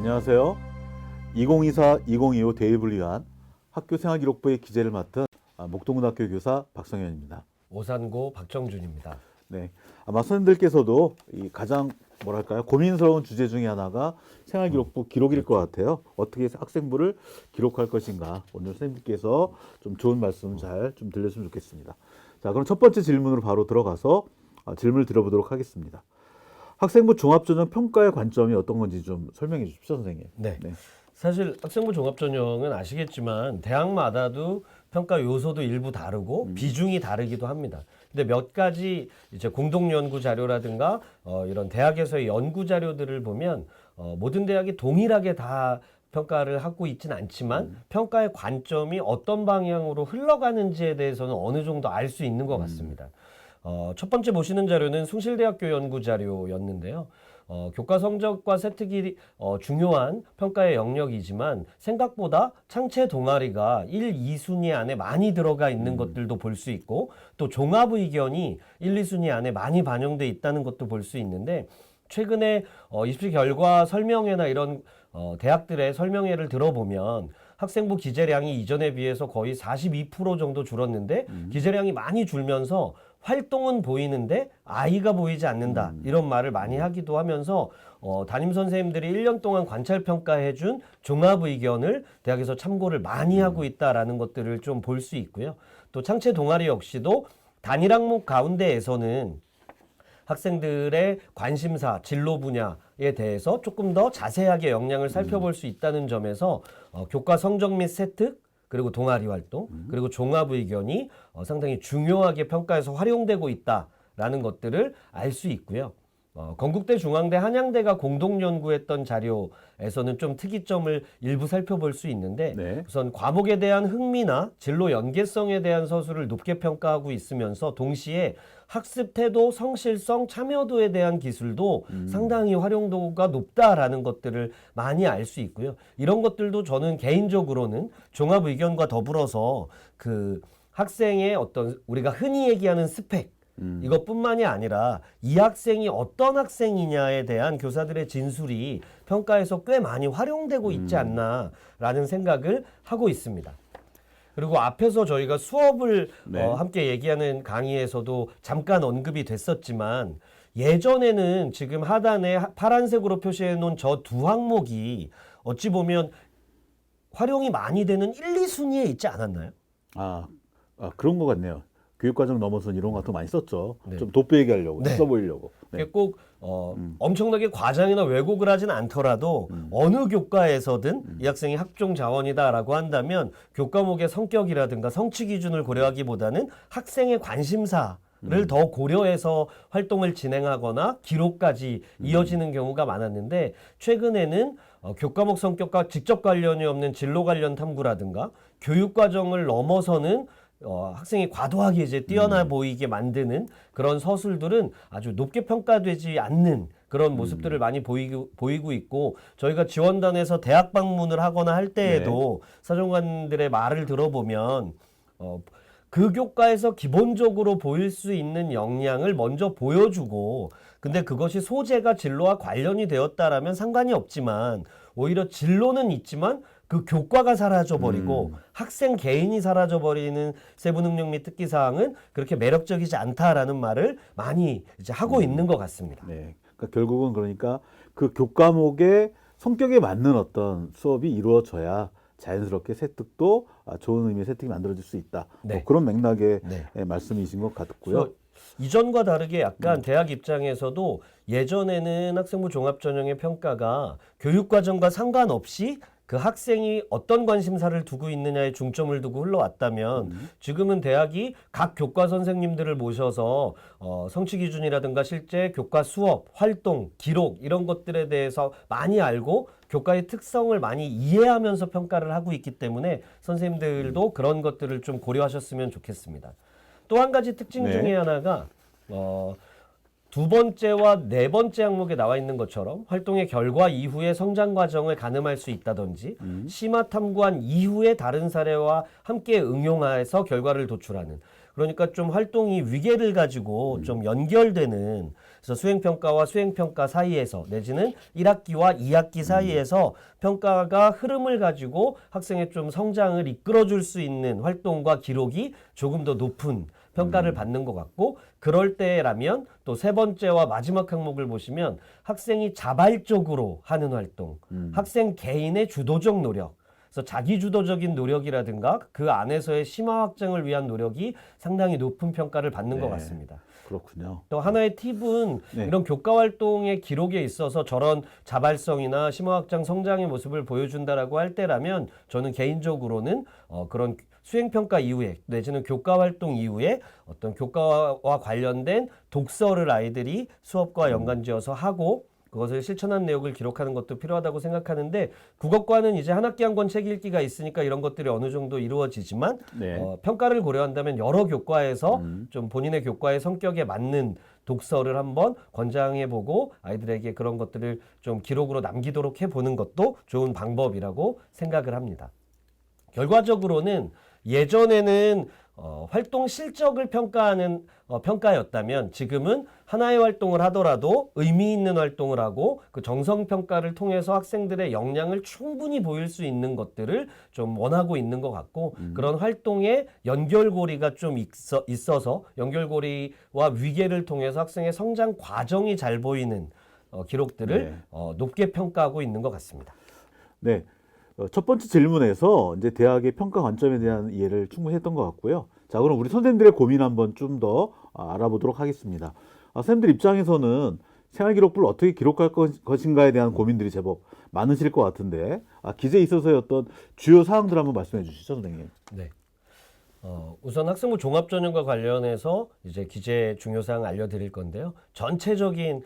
안녕하세요. 2024-2025 대입을 위한 학교 생활기록부의 기재를 맡은 목동고등학교 교사 박성현입니다. 오산고 박정준입니다. 네, 아마 선생님들께서도 이 가장 뭐랄까요 고민스러운 주제 중에 하나가 생활기록부 기록일 것 같아요. 어떻게 학생부를 기록할 것인가. 오늘 선생님께서 좀 좋은 말씀 잘 좀 들려주면 좋겠습니다. 자, 그럼 첫 번째 질문으로 바로 들어가서 질문을 드려보도록 하겠습니다. 학생부 종합전형 평가의 관점이 어떤 건지 좀 설명해 주십시오, 선생님. 네. 사실 학생부 종합전형은 아시겠지만 대학마다도 평가 요소도 일부 다르고 비중이 다르기도 합니다. 근데 몇 가지 이제 공동 연구 자료라든가 이런 대학에서의 연구 자료들을 보면 모든 대학이 동일하게 다 평가를 하고 있지는 않지만 평가의 관점이 어떤 방향으로 흘러가는지에 대해서는 어느 정도 알 수 있는 것 같습니다. 첫 번째 보시는 자료는 숭실대학교 연구 자료였는데요. 교과 성적과 세특이 중요한 평가의 영역이지만 생각보다 창체 동아리가 1, 2순위 안에 많이 들어가 있는 것들도 볼 수 있고 또 종합 의견이 1, 2순위 안에 많이 반영돼 있다는 것도 볼 수 있는데 최근에 입시 결과 설명회나 이런 대학들의 설명회를 들어보면 학생부 기재량이 이전에 비해서 거의 42% 정도 줄었는데 기재량이 많이 줄면서 활동은 보이는데 아이가 보이지 않는다 이런 말을 많이 하기도 하면서 담임 선생님들이 1년 동안 관찰 평가해준 종합 의견을 대학에서 참고를 많이 하고 있다라는 것들을 좀 볼 수 있고요. 또 창체 동아리 역시도 단일 항목 가운데에서는 학생들의 관심사, 진로 분야에 대해서 조금 더 자세하게 역량을 살펴볼 수 있다는 점에서 교과 성적 및 세특 그리고 동아리 활동, 그리고 종합 의견이 상당히 중요하게 평가에서 활용되고 있다라는 것들을 알 수 있고요. 건국대, 중앙대, 한양대가 공동 연구했던 자료에서는 좀 특이점을 일부 살펴볼 수 있는데 우선 과목에 대한 흥미나 진로 연계성에 대한 서술을 높게 평가하고 있으면서 동시에 학습 태도, 성실성, 참여도에 대한 기술도 상당히 활용도가 높다라는 것들을 많이 알 수 있고요. 이런 것들도 저는 개인적으로는 종합 의견과 더불어서 그 학생의 어떤 우리가 흔히 얘기하는 스펙 이것뿐만이 아니라 이 학생이 어떤 학생이냐에 대한 교사들의 진술이 평가에서 꽤 많이 활용되고 있지 않나라는 생각을 하고 있습니다. 그리고 앞에서 저희가 수업을 함께 얘기하는 강의에서도 잠깐 언급이 됐었지만 예전에는 지금 하단에 파란색으로 표시해 놓은 저 두 항목이 어찌 보면 활용이 많이 되는 1, 2순위에 있지 않았나요? 그런 것 같네요. 교육과정 넘어서는 이런 거 같은 거 많이 썼죠. 좀 돋보이게 하려고, 있어 보이려고. 꼭 엄청나게 과장이나 왜곡을 하진 않더라도 어느 교과에서든 이 학생이 학종 자원이다라고 한다면 교과목의 성격이라든가 성취 기준을 고려하기보다는 학생의 관심사를 더 고려해서 활동을 진행하거나 기록까지 이어지는 경우가 많았는데 최근에는 교과목 성격과 직접 관련이 없는 진로 관련 탐구라든가 교육과정을 넘어서는 학생이 과도하게 이제 뛰어나 보이게 만드는 그런 서술들은 아주 높게 평가되지 않는 그런 모습들을 많이 보이고 있고 저희가 지원단에서 대학 방문을 하거나 할 때에도 사정관들의 말을 들어보면 그 교과에서 기본적으로 보일 수 있는 역량을 먼저 보여주고 근데 그것이 소재가 진로와 관련이 되었다라면 상관이 없지만 오히려 진로는 있지만 그 교과가 사라져버리고 학생 개인이 사라져버리는 세부 능력 및 특기 사항은 그렇게 매력적이지 않다라는 말을 많이 이제 하고 있는 것 같습니다. 네, 그러니까 결국은 그러니까 그 교과목의 성격에 맞는 어떤 수업이 이루어져야 자연스럽게 세특도 좋은 의미의 세특이 만들어질 수 있다. 뭐 그런 맥락의 말씀이신 것 같고요. 이전과 다르게 약간 대학 입장에서도 예전에는 학생부 종합전형의 평가가 교육과정과 상관없이 그 학생이 어떤 관심사를 두고 있느냐에 중점을 두고 흘러왔다면 지금은 대학이 각 교과 선생님들을 모셔서 성취 기준이라든가 실제 교과 수업, 활동, 기록 이런 것들에 대해서 많이 알고 교과의 특성을 많이 이해하면서 평가를 하고 있기 때문에 선생님들도 그런 것들을 좀 고려하셨으면 좋겠습니다. 또 한 가지 특징 중에 하나가 두 번째와 네 번째 항목에 나와 있는 것처럼 활동의 결과 이후의 성장 과정을 가늠할 수 있다든지 심화 탐구한 이후의 다른 사례와 함께 응용해서 결과를 도출하는 그러니까 좀 활동이 위계를 가지고 좀 연결되는 그래서 수행평가와 수행평가 사이에서 내지는 1학기와 2학기 사이에서 평가가 흐름을 가지고 학생의 좀 성장을 이끌어줄 수 있는 활동과 기록이 조금 더 높은 평가를 받는 것 같고 그럴 때라면 또 세 번째와 마지막 항목을 보시면 학생이 자발적으로 하는 활동, 학생 개인의 주도적 노력 그래서 자기 주도적인 노력이라든가 그 안에서의 심화 확장을 위한 노력이 상당히 높은 평가를 받는 것 같습니다. 그렇군요. 또 하나의 팁은 네. 이런 교과 활동의 기록에 있어서 저런 자발성이나 심화 확장 성장의 모습을 보여준다라고 할 때라면 저는 개인적으로는 그런 수행평가 이후에 내지는 교과 활동 이후에 어떤 교과와 관련된 독서를 아이들이 수업과 연관지어서 하고 그것을 실천한 내용을 기록하는 것도 필요하다고 생각하는데 국어과는 이제 한 학기 한 권 책 읽기가 있으니까 이런 것들이 어느 정도 이루어지지만 네. 평가를 고려한다면 여러 교과에서 좀 본인의 교과의 성격에 맞는 독서를 한번 권장해보고 아이들에게 그런 것들을 좀 기록으로 남기도록 해보는 것도 좋은 방법이라고 생각을 합니다. 결과적으로는 예전에는 활동 실적을 평가하는 평가였다면 지금은 하나의 활동을 하더라도 의미 있는 활동을 하고 그 정성 평가를 통해서 학생들의 역량을 충분히 보일 수 있는 것들을 좀 원하고 있는 것 같고 그런 활동의 연결고리가 좀 있어서 연결고리와 위계를 통해서 학생의 성장 과정이 잘 보이는 기록들을 높게 평가하고 있는 것 같습니다. 네. 첫 번째 질문에서 이제 대학의 평가 관점에 대한 이해를 충분히 했던 것 같고요. 자, 그럼 우리 선생님들의 고민 한번 좀 더 알아보도록 하겠습니다. 선생님들 입장에서는 생활기록부를 어떻게 기록할 것인가에 대한 고민들이 제법 많으실 것 같은데 기재에 있어서의 어떤 주요 사항들 한번 말씀해 주시죠, 선생님. 네. 우선 학생부 종합전형과 관련해서 이제 기재 중요사항 알려드릴 건데요. 전체적인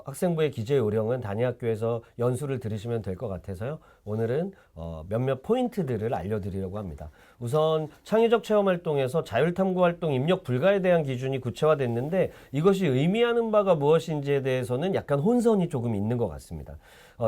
학생부의 기재 요령은 단위학교에서 연수를 들으시면 될 것 같아서요. 오늘은 몇몇 포인트들을 알려드리려고 합니다. 우선 창의적 체험활동에서 자율탐구활동 입력 불가에 대한 기준이 구체화됐는데 이것이 의미하는 바가 무엇인지에 대해서는 약간 혼선이 조금 있는 것 같습니다.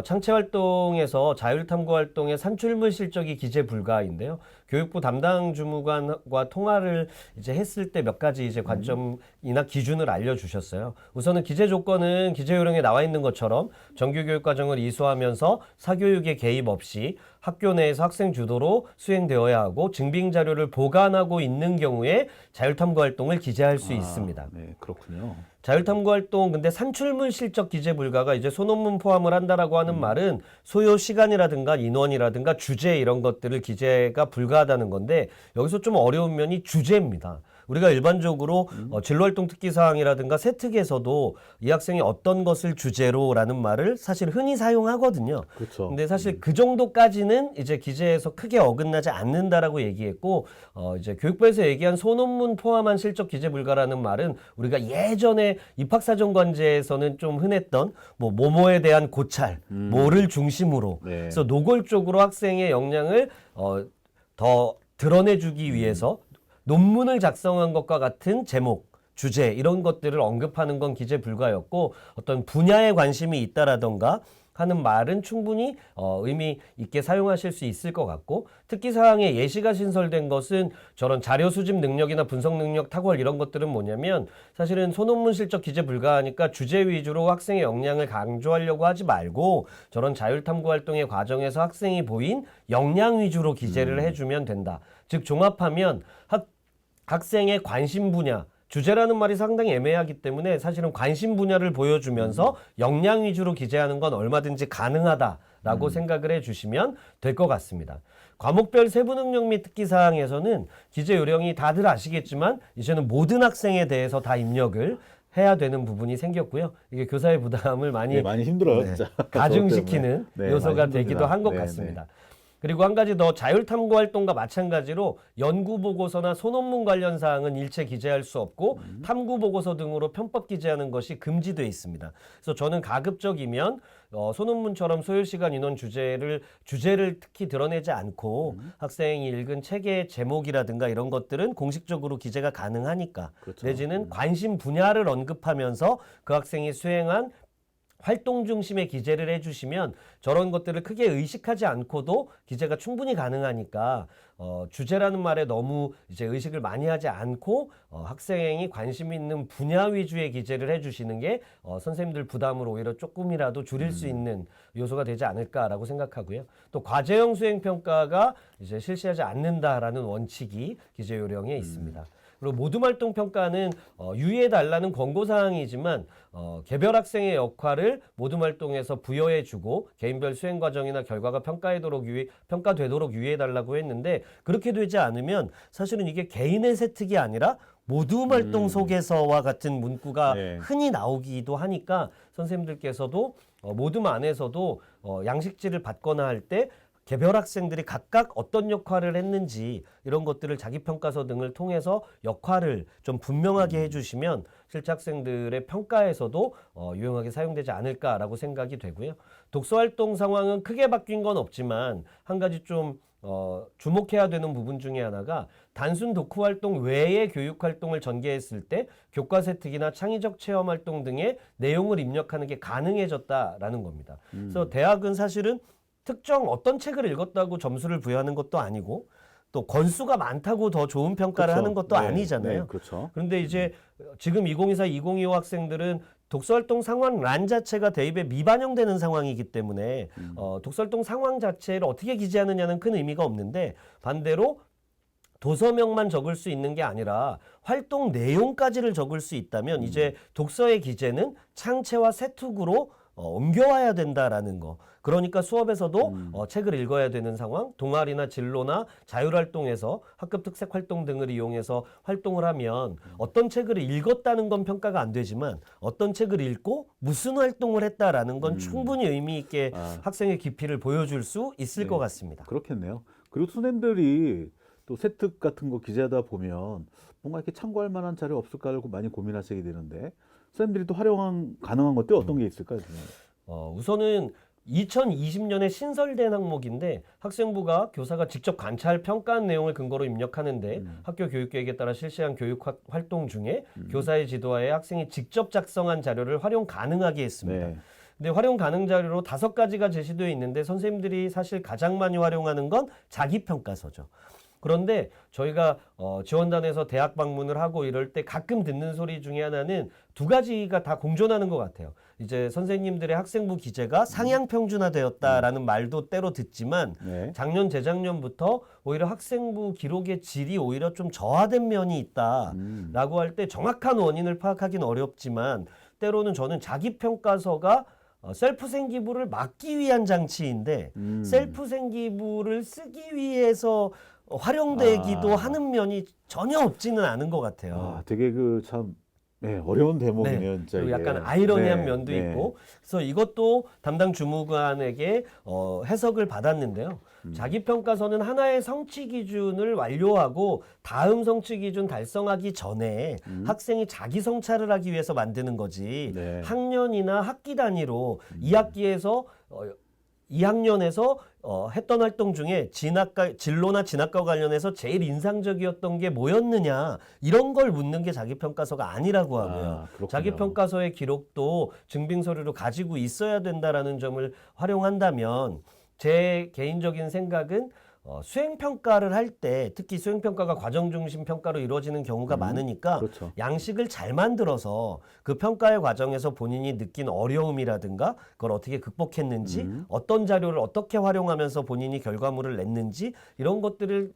창체활동에서 자율탐구활동의 산출물 실적이 기재 불가인데요. 교육부 담당 주무관과 통화를 이제 했을 때 몇 가지 이제 관점이나 기준을 알려주셨어요. 우선은 기재 조건은 기재 요령에 나와 있는 것처럼 정규 교육 과정을 이수하면서 사교육에 개입 없이 학교 내에서 학생 주도로 수행되어야 하고 증빙 자료를 보관하고 있는 경우에 자율탐구 활동을 기재할 수 있습니다. 네, 그렇군요. 자율탐구 활동 근데 산출물 실적 기재 불가가 이제 소논문 포함을 한다라고 하는 말은 소요 시간이라든가 인원이라든가 주제 이런 것들을 기재가 불가하다는 건데 여기서 좀 어려운 면이 주제입니다. 우리가 일반적으로 진로활동 특기사항이라든가 세특에서도 이 학생이 어떤 것을 주제로라는 말을 사실 흔히 사용하거든요. 그렇죠. 근데 사실 그 정도까지는 이제 기재에서 크게 어긋나지 않는다라고 얘기했고 이제 교육부에서 얘기한 소논문 포함한 실적 기재 불가라는 말은 우리가 예전에 입학사정관제에서는 좀 흔했던 뭐 모모에 대한 고찰, 뭐를 중심으로 네. 그래서 노골적으로 학생의 역량을 더 드러내주기 위해서 논문을 작성한 것과 같은 제목, 주제 이런 것들을 언급하는 건 기재 불가였고 어떤 분야에 관심이 있다라던가 하는 말은 충분히 의미 있게 사용하실 수 있을 것 같고 특기사항에 예시가 신설된 것은 저런 자료 수집 능력이나 분석 능력 탁월 이런 것들은 뭐냐면 사실은 소논문 실적 기재 불가하니까 주제 위주로 학생의 역량을 강조하려고 하지 말고 저런 자율탐구 활동의 과정에서 학생이 보인 역량 위주로 기재를 해주면 된다. 즉 종합하면 학생의 관심 분야 주제라는 말이 상당히 애매하기 때문에 사실은 관심 분야를 보여주면서 역량 위주로 기재하는 건 얼마든지 가능하다라고 생각을 해주시면 될 것 같습니다. 과목별 세부 능력 및 특기사항에서는 기재 요령이 다들 아시겠지만 이제는 모든 학생에 대해서 다 입력을 해야 되는 부분이 생겼고요. 이게 교사의 부담을 많이 네, 많이 힘들어요, 진짜. 가중시키는 네, 요소가 많이 되기도 힘듭니다. 한 것 네, 같습니다. 그리고 한 가지 더 자율탐구 활동과 마찬가지로 연구보고서나 소논문 관련 사항은 일체 기재할 수 없고 탐구보고서 등으로 편법 기재하는 것이 금지되어 있습니다. 그래서 저는 가급적이면 소논문처럼 소요시간 인원 주제를 특히 드러내지 않고 학생이 읽은 책의 제목이라든가 이런 것들은 공식적으로 기재가 가능하니까 그렇죠. 내지는 관심 분야를 언급하면서 그 학생이 수행한 활동 중심의 기재를 해주시면 저런 것들을 크게 의식하지 않고도 기재가 충분히 가능하니까 주제라는 말에 너무 이제 의식을 많이 하지 않고 학생이 관심 있는 분야 위주의 기재를 해주시는 게 선생님들 부담을 오히려 조금이라도 줄일 수 있는 요소가 되지 않을까라고 생각하고요. 또 과제형 수행 평가가 이제 실시하지 않는다라는 원칙이 기재 요령에 있습니다. 그리고 모둠 활동 평가는 유의해 달라는 권고 사항이지만 개별 학생의 역할을 모둠 활동에서 부여해 주고 개인별 수행 과정이나 결과가 평가되도록 유의해 달라고 했는데 그렇게 되지 않으면 사실은 이게 개인의 세특이 아니라 모둠 활동 속에서와 같은 문구가 네. 흔히 나오기도 하니까 선생님들께서도 모둠 안에서도 양식지를 받거나 할 때 개별 학생들이 각각 어떤 역할을 했는지 이런 것들을 자기평가서 등을 통해서 역할을 좀 분명하게 해주시면 실제 학생들의 평가에서도 유용하게 사용되지 않을까라고 생각이 되고요. 독서활동 상황은 크게 바뀐 건 없지만 한 가지 좀 주목해야 되는 부분 중에 하나가 단순 독후활동 외의 교육활동을 전개했을 때 교과세 특이나 창의적 체험활동 등의 내용을 입력하는 게 가능해졌다라는 겁니다. 그래서 대학은 사실은 특정 어떤 책을 읽었다고 점수를 부여하는 것도 아니고 또 권수가 많다고 더 좋은 평가를 그렇죠. 하는 것도 네, 아니잖아요. 네, 그렇죠. 그런데 이제 지금 2024, 2025 학생들은 독서활동 상황란 자체가 대입에 미반영되는 상황이기 때문에 독서활동 상황 자체를 어떻게 기재하느냐는 큰 의미가 없는데 반대로 도서명만 적을 수 있는 게 아니라 활동 내용까지를 적을 수 있다면 이제 독서의 기재는 창체와 세특으로 옮겨와야 된다라는 거. 그러니까 수업에서도 책을 읽어야 되는 상황, 동아리나 진로나 자율활동에서 학급 특색 활동 등을 이용해서 활동을 하면 어떤 책을 읽었다는 건 평가가 안 되지만 어떤 책을 읽고 무슨 활동을 했다라는 건 충분히 의미 있게 학생의 깊이를 보여줄 수 있을 네. 것 같습니다. 그렇겠네요. 그리고 선생님들이 또 세특 같은 거 기재하다 보면 뭔가 이렇게 참고할 만한 자료 없을까를 많이 고민하시게 되는데 선생님들이 또 가능한 것들 어떤 게 있을까요? 우선은 2020년에 신설된 항목인데 학생부가 교사가 직접 관찰 평가한 내용을 근거로 입력하는데 학교 교육계획에 따라 실시한 교육 활동 중에 교사의 지도하에 학생이 직접 작성한 자료를 활용 가능하게 했습니다. 네. 근데 활용 가능 자료로 5가지가 제시되어 있는데 선생님들이 사실 가장 많이 활용하는 건 자기평가서죠. 그런데 저희가 지원단에서 대학 방문을 하고 이럴 때 가끔 듣는 소리 중에 하나는 2가지가 다 공존하는 것 같아요. 이제 선생님들의 학생부 기재가 상향 평준화되었다라는 말도 때로 듣지만 네. 작년 재작년부터 오히려 학생부 기록의 질이 오히려 좀 저하된 면이 있다라고 할 때 정확한 원인을 파악하기는 어렵지만 때로는 저는 자기평가서가 셀프 생기부를 막기 위한 장치인데 셀프 생기부를 쓰기 위해서 활용되기도 하는 면이 전혀 없지는 않은 것 같아요. 되게 참 어려운 대목이네요. 네. 진짜 그리고 이게. 약간 아이러니한 네, 면도 네. 있고 그래서 이것도 담당 주무관에게 해석을 받았는데요. 자기평가서는 하나의 성취 기준을 완료하고 다음 성취 기준 달성하기 전에 학생이 자기 성찰을 하기 위해서 만드는 거지 네. 학년이나 학기 단위로 2학기에서 2학년에서 했던 활동 중에 진로나 진학과 관련해서 제일 인상적이었던 게 뭐였느냐 이런 걸 묻는 게 자기평가서가 아니라고 하고요. 그렇군요. 자기평가서의 기록도 증빙서류로 가지고 있어야 된다라는 점을 활용한다면 제 개인적인 생각은 수행평가를 할 때 특히 수행평가가 과정중심 평가로 이루어지는 경우가 많으니까 그렇죠. 양식을 잘 만들어서 그 평가의 과정에서 본인이 느낀 어려움이라든가 그걸 어떻게 극복했는지 어떤 자료를 어떻게 활용하면서 본인이 결과물을 냈는지 이런 것들을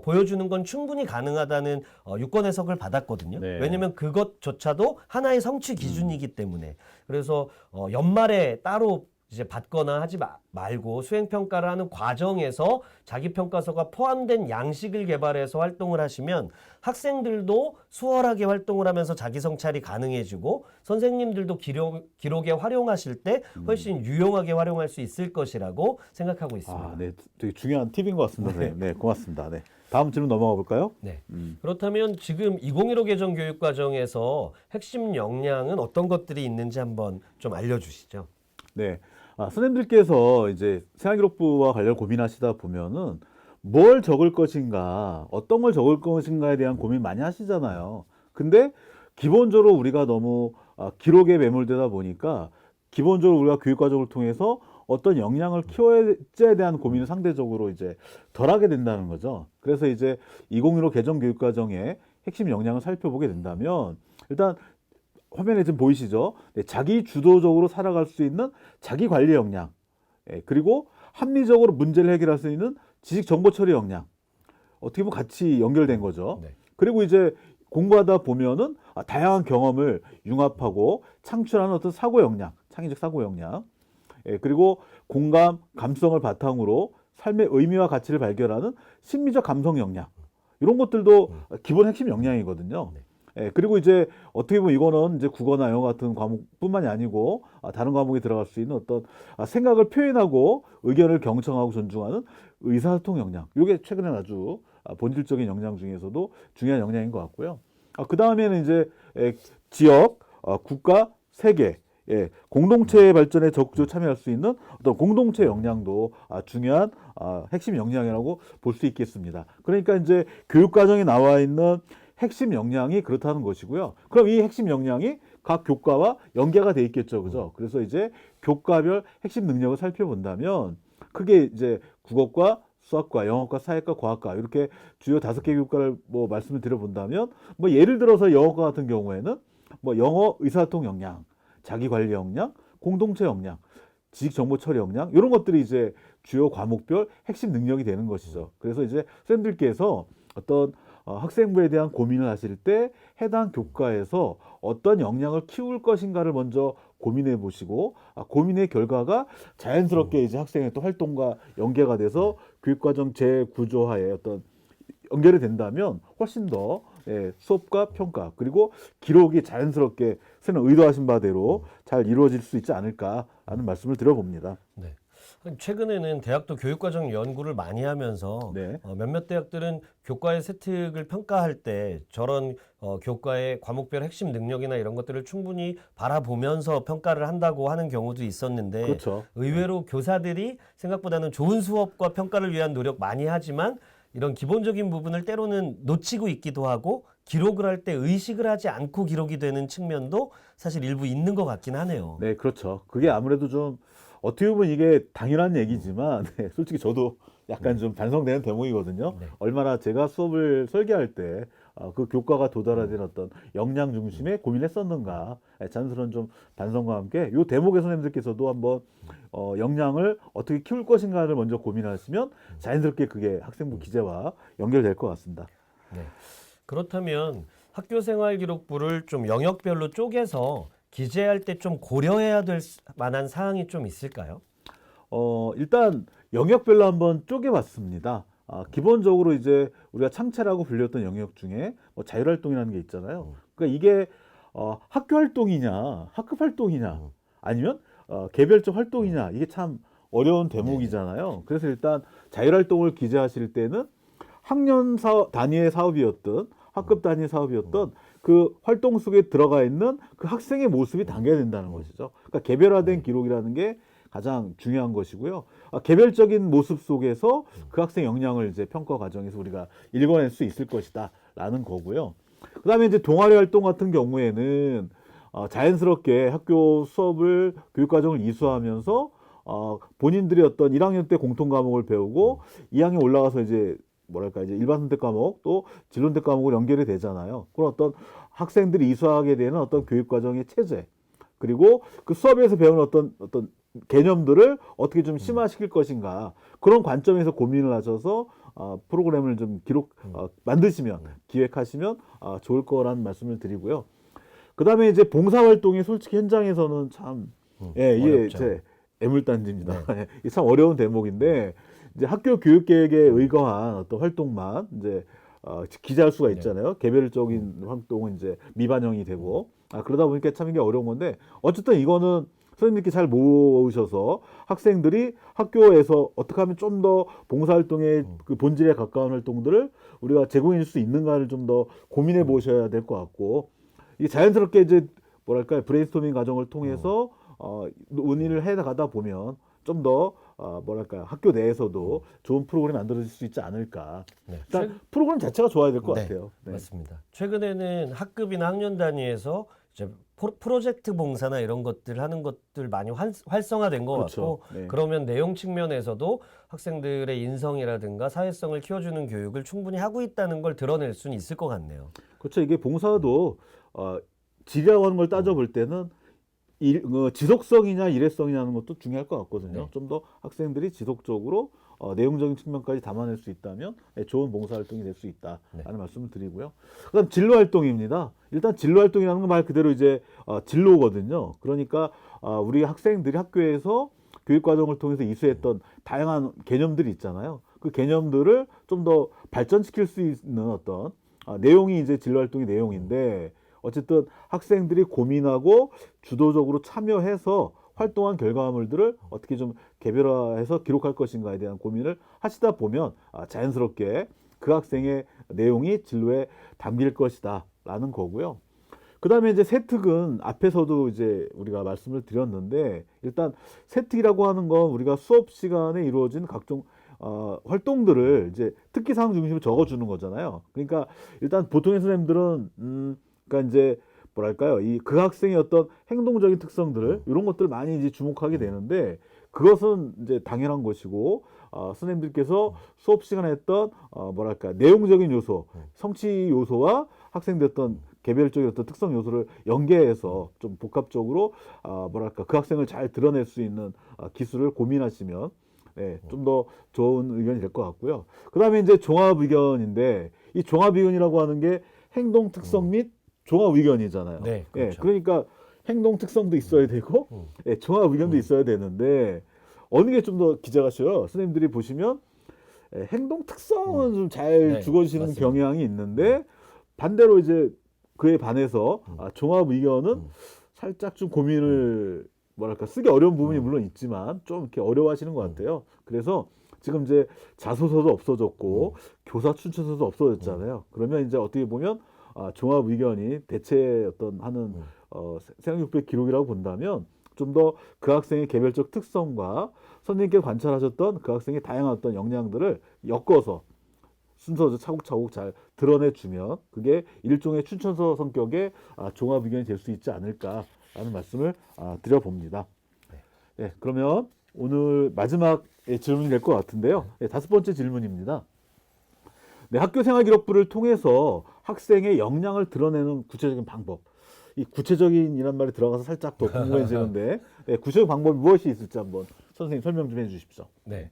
보여주는 건 충분히 가능하다는 유권 해석을 받았거든요. 네. 왜냐하면 그것조차도 하나의 성취 기준이기 때문에 그래서 연말에 따로 이제 받거나 하지 말고 수행평가를 하는 과정에서 자기평가서가 포함된 양식을 개발해서 활동을 하시면 학생들도 수월하게 활동을 하면서 자기 성찰이 가능해지고 선생님들도 기록에 활용하실 때 훨씬 유용하게 활용할 수 있을 것이라고 생각하고 있습니다. 아, 네, 되게 중요한 팁인 것 같습니다. 선생님. 네, 고맙습니다. 네, 다음 질문 넘어가 볼까요? 네. 그렇다면 지금 2015 개정 교육 과정에서 핵심 역량은 어떤 것들이 있는지 한번 좀 알려주시죠. 네, 선생님들께서 이제 생활기록부와 관련 고민하시다 보면은 뭘 적을 것인가, 어떤 걸 적을 것인가에 대한 고민 많이 하시잖아요. 근데 기본적으로 우리가 너무 기록에 매몰되다 보니까 기본적으로 우리가 교육 과정을 통해서 어떤 역량을 키워야지에 대한 고민을 상대적으로 이제 덜 하게 된다는 거죠. 그래서 이제 2015 개정 교육 과정의 핵심 역량을 살펴보게 된다면 일단 화면에 지금 보이시죠? 네, 자기 주도적으로 살아갈 수 있는 자기 관리 역량, 그리고 합리적으로 문제를 해결할 수 있는 지식 정보 처리 역량, 어떻게 보면 같이 연결된 거죠. 네. 그리고 이제 공부하다 보면은 다양한 경험을 융합하고 창출하는 어떤 사고 역량, 창의적 사고 역량, 그리고 공감, 감성을 바탕으로 삶의 의미와 가치를 발견하는 심리적 감성 역량, 이런 것들도 기본 핵심 역량이거든요. 그리고 이제 어떻게 보면 이거는 이제 국어나 영어 같은 과목뿐만이 아니고 다른 과목에 들어갈 수 있는 어떤 생각을 표현하고 의견을 경청하고 존중하는 의사소통 역량. 이게 최근에 아주 본질적인 역량 중에서도 중요한 역량인 것 같고요. 그 다음에는 이제 지역, 국가, 세계, 공동체 발전에 적극적으로 참여할 수 있는 어떤 공동체 역량도 중요한 핵심 역량이라고 볼 수 있겠습니다. 그러니까 이제 교육 과정에 나와 있는 핵심 역량이 그렇다는 것이고요. 그럼 이 핵심 역량이 각 교과와 연계가 돼 있겠죠, 그죠? 그래서 이제 교과별 핵심 능력을 살펴본다면 크게 이제 국어과 수학과 영어과 사회과 과학과 이렇게 주요 5개 교과를 뭐 말씀을 드려본다면 뭐 예를 들어서 영어과 같은 경우에는 뭐 영어 의사소통 역량, 자기 관리 역량, 공동체 역량, 지식 정보 처리 역량 이런 것들이 이제 주요 과목별 핵심 능력이 되는 것이죠. 그래서 이제 선생님들께서 어떤 학생부에 대한 고민을 하실 때 해당 교과에서 어떤 역량을 키울 것인가를 먼저 고민해 보시고 고민의 결과가 자연스럽게 이제 학생의 또 활동과 연계가 돼서 교육과정 재구조화에 어떤 연결이 된다면 훨씬 더 수업과 평가 그리고 기록이 자연스럽게 선생님 의도하신 바대로 잘 이루어질 수 있지 않을까 하는 말씀을 드려봅니다. 네. 최근에는 대학도 교육과정 연구를 많이 하면서 네. 몇몇 대학들은 교과의 세특을 평가할 때 저런 교과의 과목별 핵심 능력이나 이런 것들을 충분히 바라보면서 평가를 한다고 하는 경우도 있었는데 그렇죠. 의외로 교사들이 생각보다는 좋은 수업과 평가를 위한 노력 많이 하지만 이런 기본적인 부분을 때로는 놓치고 있기도 하고 기록을 할 때 의식을 하지 않고 기록이 되는 측면도 사실 일부 있는 것 같긴 하네요. 네, 그렇죠. 그게 아무래도 좀 어떻게 보면 이게 당연한 얘기지만 솔직히 저도 약간 좀 반성되는 대목이거든요. 네. 얼마나 제가 수업을 설계할 때 그 교과가 도달하는 어떤 역량 중심에 고민했었는가 자연스러운 좀 반성과 함께 이 대목의 선생님들께서도 한번 역량을 어떻게 키울 것인가를 먼저 고민하시면 자연스럽게 그게 학생부 기재와 연결될 것 같습니다. 네. 그렇다면 학교생활기록부를 좀 영역별로 쪼개서 기재할 때 좀 고려해야 될 만한 사항이 좀 있을까요? 일단 영역별로 한번 쪼개봤습니다. 기본적으로 이제 우리가 창체라고 불렸던 영역 중에 뭐 자율활동이라는 게 있잖아요. 그러니까 이게 학교 활동이냐, 학급 활동이냐, 아니면 개별적 활동이냐 이게 참 어려운 대목이잖아요. 그래서 일단 자율활동을 기재하실 때는 학년 단위의 사업이었던 학급 단위의 사업이었던 그 활동 속에 들어가 있는 그 학생의 모습이 담겨야 된다는 것이죠. 그러니까 개별화된 기록이라는 게 가장 중요한 것이고요. 개별적인 모습 속에서 그 학생 역량을 이제 평가 과정에서 우리가 읽어낼 수 있을 것이다라는 거고요. 그다음에 이제 동아리 활동 같은 경우에는 자연스럽게 학교 수업을 교육 과정을 이수하면서 본인들이 어떤 1학년 때 공통 과목을 배우고 2학년 올라가서 이제 뭐랄까 이제 일반 선택 과목 또 진로선택 과목으로 연결이 되잖아요. 그런 어떤 학생들이 이수하게 되는 어떤 교육 과정의 체제 그리고 그 수업에서 배우는 어떤 개념들을 어떻게 좀 심화시킬 것인가 그런 관점에서 고민을 하셔서 프로그램을 좀 만드시면 기획하시면 좋을 거라는 말씀을 드리고요. 그다음에 이제 봉사활동이 솔직히 현장에서는 참 이게 어렵죠. 이제 애물단지입니다. 이게 참 어려운 대목인데 이제 학교 교육 계획에 의거한 어떤 활동만 이제 기재할 수가 있잖아요. 개별적인 활동은 이제 미반영이 되고 그러다 보니까 참 이게 어려운 건데 어쨌든 이거는 선생님께 잘 모으셔서 학생들이 학교에서 어떻게 하면 좀 더 봉사활동의 그 본질에 가까운 활동들을 우리가 제공해 줄 수 있는가를 좀 더 고민해 보셔야 될 것 같고 이게 자연스럽게 이제 뭐랄까요 브레인스토밍 과정을 통해서 논의를 해 나가다 보면 좀 더 뭐랄까요 학교 내에서도 좋은 프로그램이 만들어질 수 있지 않을까. 네. 일단 프로그램 자체가 좋아야 될 것 네, 같아요. 네. 맞습니다. 최근에는 학급이나 학년 단위에서 이제 프로젝트 봉사나 이런 것들 하는 것들 많이 활성화된 것 그렇죠. 같고 네. 그러면 내용 측면에서도 학생들의 인성이라든가 사회성을 키워주는 교육을 충분히 하고 있다는 걸 드러낼 수는 있을 것 같네요. 그렇죠. 이게 봉사도 질이라고 하는 걸 따져볼 때는 지속성이냐 일회성이냐는 것도 중요할 것 같거든요. 네. 좀 더 학생들이 지속적으로 내용적인 측면까지 담아낼 수 있다면 좋은 봉사활동이 될 수 있다라는 말씀을 드리고요. 그다음 진로활동입니다. 일단 진로활동이라는 건 말 그대로 이제 진로거든요. 그러니까 우리 학생들이 학교에서 교육과정을 통해서 이수했던 다양한 개념들이 있잖아요. 그 개념들을 좀 더 발전시킬 수 있는 어떤 내용이 이제 진로활동의 내용인데 어쨌든 학생들이 고민하고 주도적으로 참여해서 활동한 결과물들을 어떻게 좀 개별화해서 기록할 것인가에 대한 고민을 하시다 보면 자연스럽게 그 학생의 내용이 진로에 담길 것이다라는 거고요. 그다음에 이제 세특은 앞에서도 이제 우리가 말씀을 드렸는데 일단 세특이라고 하는 건 우리가 수업 시간에 이루어진 각종 활동들을 이제 특기사항 중심으로 적어주는 거잖아요. 그러니까 일단 보통의 선생님들은 그러니까 이제 뭐랄까요, 그 학생의 어떤 행동적인 특성들 이런 것들 많이 이제 주목하게 되는데 그것은 이제 당연한 것이고 선생님들께서 수업 시간에 했던 뭐랄까 내용적인 요소, 성취 요소와 학생들 어떤 개별적인 어떤 특성 요소를 연계해서 좀 복합적으로 뭐랄까 그 학생을 잘 드러낼 수 있는 기술을 고민하시면 좀 더 좋은 의견이 될 것 같고요. 그다음에 이제 종합 의견인데 이 종합 의견이라고 하는 게 행동 특성 및 종합 의견이잖아요. 네, 그렇죠. 그러니까 행동 특성도 있어야 되고 종합 의견도 있어야 되는데 어느 게 좀 더 기재가 쉬워요. 선생님들이 보시면 행동 특성은 좀 잘 네, 죽어지는 맞습니다. 경향이 있는데 반대로 이제 그에 반해서 종합 의견은 살짝 좀 고민을 뭐랄까 쓰기 어려운 부분이 물론 있지만 좀 이렇게 어려워하시는 것 같아요. 그래서 지금 이제 자소서도 없어졌고 교사 추천서도 없어졌잖아요. 그러면 이제 어떻게 보면 종합 의견이 대체 어떤 하는 생활교육부의 기록이라고 본다면 좀 더 그 학생의 개별적 특성과 선생님께서 관찰하셨던 그 학생의 다양한 어떤 역량들을 엮어서 순서도 차곡차곡 잘 드러내주면 그게 일종의 추천서 성격의 종합 의견이 될 수 있지 않을까라는 말씀을 드려봅니다. 네, 그러면 오늘 마지막 질문이 될 것 같은데요. 네, 5번째 질문입니다. 네, 학교생활기록부를 통해서 학생의 역량을 드러내는 구체적인 방법. 이 구체적인이란 말이 들어가서 살짝 더 궁금해지는데 구체적 방법이 무엇이 있을지 한번 선생님 설명 좀 해주십시오. 네.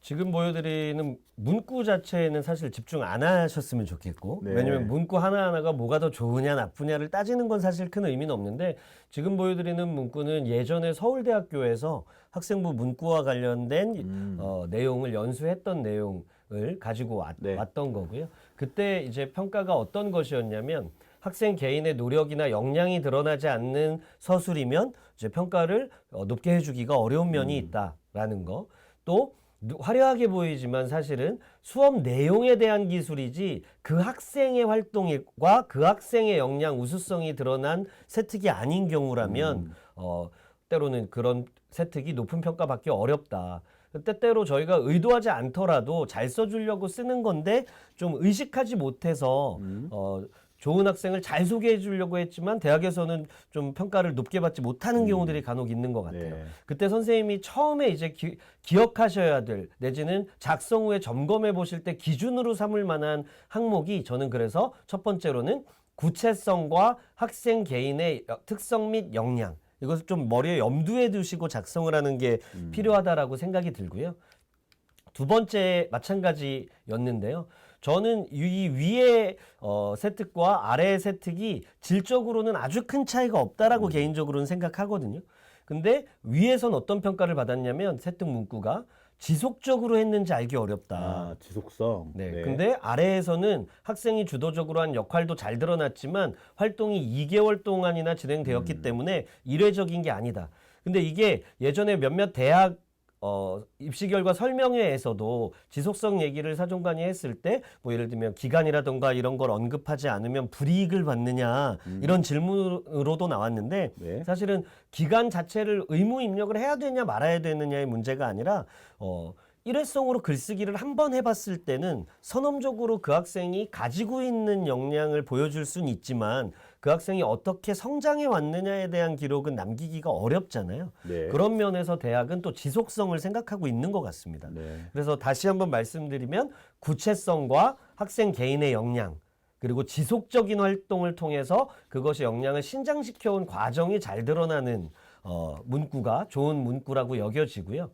지금 보여드리는 문구 자체에는 사실 집중 안 하셨으면 좋겠고 네. 왜냐면 문구 하나하나가 뭐가 더 좋으냐 나쁘냐를 따지는 건 사실 큰 의미는 없는데 지금 보여드리는 문구는 예전에 서울대학교에서 학생부 문구와 관련된 내용을 연수했던 내용을 가지고 왔던 거고요. 그때 이제 평가가 어떤 것이었냐면 학생 개인의 노력이나 역량이 드러나지 않는 서술이면 이제 평가를 높게 해주기가 어려운 면이 있다라는 거. 또 화려하게 보이지만 사실은 수업 내용에 대한 기술이지 그 학생의 활동과 그 학생의 역량 우수성이 드러난 세특이 아닌 경우라면 때로는 그런 세특이 높은 평가받기 어렵다. 때때로 저희가 의도하지 않더라도 잘 써주려고 쓰는 건데 좀 의식하지 못해서 좋은 학생을 잘 소개해 주려고 했지만 대학에서는 좀 평가를 높게 받지 못하는 경우들이 간혹 있는 것 같아요. 네. 그때 선생님이 처음에 이제 기억하셔야 될 내지는 작성 후에 점검해 보실 때 기준으로 삼을 만한 항목이 저는 그래서 첫 번째로는 구체성과 학생 개인의 특성 및 역량 이것을 좀 머리에 염두에 두시고 작성을 하는 게 필요하다라고 생각이 들고요. 두 번째 마찬가지였는데요. 저는 이 위의 세특과 아래의 세특이 질적으로는 아주 큰 차이가 없다라고 개인적으로는 생각하거든요. 근데 위에선 어떤 평가를 받았냐면 세특 문구가 지속적으로 했는지 알기 어렵다. 아, 지속성. 네. 근데 아래에서는 학생이 주도적으로 한 역할도 잘 드러났지만 활동이 2개월 동안이나 진행되었기 때문에 일회적인 게 아니다. 근데 이게 예전에 몇몇 대학 입시 결과 설명회에서도 지속성 얘기를 사정관이 했을 때 뭐 예를 들면 기간이라던가 이런 걸 언급하지 않으면 불이익을 받느냐 이런 질문으로도 나왔는데 네. 사실은 기간 자체를 의무 입력을 해야 되냐 말아야 되느냐의 문제가 아니라 일회성으로 글쓰기를 한 번 해봤을 때는 선언적으로 그 학생이 가지고 있는 역량을 보여줄 수는 있지만 그 학생이 어떻게 성장해 왔느냐에 대한 기록은 남기기가 어렵잖아요. 네. 그런 면에서 대학은 또 지속성을 생각하고 있는 것 같습니다. 네. 그래서 다시 한번 말씀드리면 구체성과 학생 개인의 역량 그리고 지속적인 활동을 통해서 그것이 역량을 신장시켜온 과정이 잘 드러나는 문구가 좋은 문구라고 여겨지고요.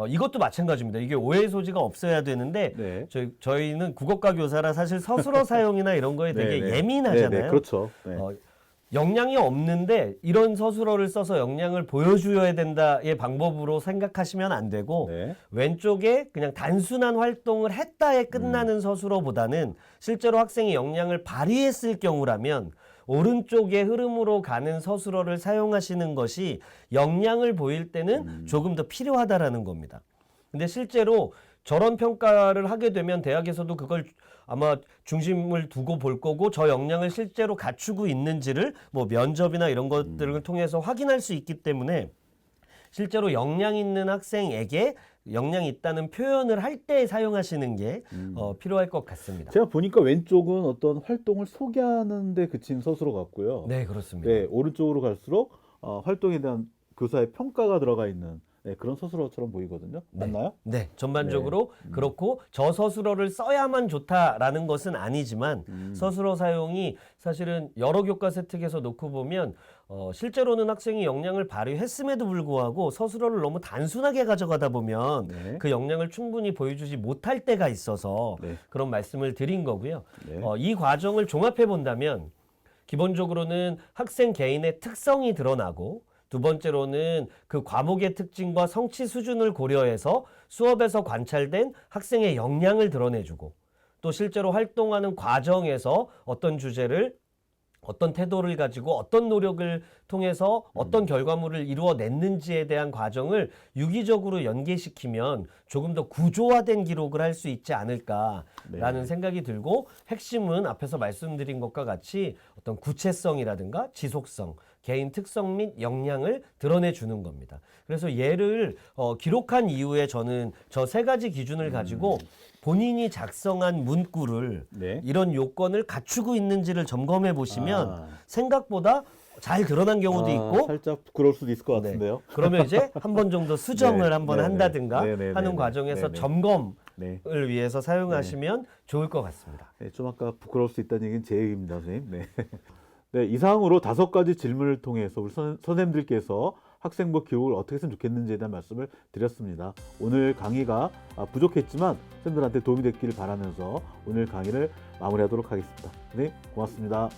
이것도 마찬가지입니다. 이게 오해 소지가 없어야 되는데 네. 저희는 국어과 교사라 사실 서술어 사용이나 이런 거에 되게 네, 네. 예민하잖아요. 네, 네. 그렇죠. 네. 역량이 없는데 이런 서술어를 써서 역량을 보여줘야 된다의 방법으로 생각하시면 안 되고 네. 왼쪽에 그냥 단순한 활동을 했다에 끝나는 서술어보다는 실제로 학생이 역량을 발휘했을 경우라면 오른쪽의 흐름으로 가는 서술어를 사용하시는 것이 역량을 보일 때는 조금 더 필요하다라는 겁니다. 근데 실제로 저런 평가를 하게 되면 대학에서도 그걸 아마 중심을 두고 볼 거고 저 역량을 실제로 갖추고 있는지를 뭐 면접이나 이런 것들을 통해서 확인할 수 있기 때문에 실제로 역량 있는 학생에게 역량이 있다는 표현을 할 때 사용하시는 게 필요할 것 같습니다. 제가 보니까 왼쪽은 어떤 활동을 소개하는 데 그친 서술어 같고요. 네, 그렇습니다. 네, 오른쪽으로 갈수록 활동에 대한 교사의 평가가 들어가 있는 그런 서술어처럼 보이거든요. 맞나요? 네, 전반적으로 그렇고 저 서술어를 써야만 좋다라는 것은 아니지만 서술어 사용이 사실은 여러 교과 세특에서 놓고 보면 실제로는 학생이 역량을 발휘했음에도 불구하고 서술어를 너무 단순하게 가져가다 보면 네. 그 역량을 충분히 보여주지 못할 때가 있어서 네. 그런 말씀을 드린 거고요. 네. 이 과정을 종합해 본다면 기본적으로는 학생 개인의 특성이 드러나고 두 번째로는 그 과목의 특징과 성취 수준을 고려해서 수업에서 관찰된 학생의 역량을 드러내주고 또 실제로 활동하는 과정에서 어떤 주제를 어떤 태도를 가지고 어떤 노력을 통해서 어떤 결과물을 이루어냈는지에 대한 과정을 유기적으로 연계시키면 조금 더 구조화된 기록을 할 수 있지 않을까라는 생각이 들고 핵심은 앞에서 말씀드린 것과 같이 어떤 구체성이라든가 지속성, 개인 특성 및 역량을 드러내주는 겁니다. 그래서 얘를 기록한 이후에 저는 저 세 가지 기준을 가지고 본인이 작성한 문구를 네. 이런 요건을 갖추고 있는지를 점검해 보시면 아. 생각보다 잘 드러난 경우도 있고 살짝 부끄러울 수도 있을 것 네. 같은데요. 그러면 이제 한 번 정도 수정을 네, 한번 네, 한다든가 네, 네, 하는 네, 과정에서 네, 네. 점검을 네. 위해서 사용하시면 좋을 것 같습니다. 네, 좀 아까 부끄러울 수 있다는 얘기는 제 얘기입니다, 선생님. 네. 네, 이상으로 5가지 질문을 통해서 우리 선생님들께서 학생부 기록을 어떻게 했으면 좋겠는지에 대한 말씀을 드렸습니다. 오늘 강의가 부족했지만 선생님들한테 도움이 됐기를 바라면서 오늘 강의를 마무리하도록 하겠습니다. 네, 고맙습니다.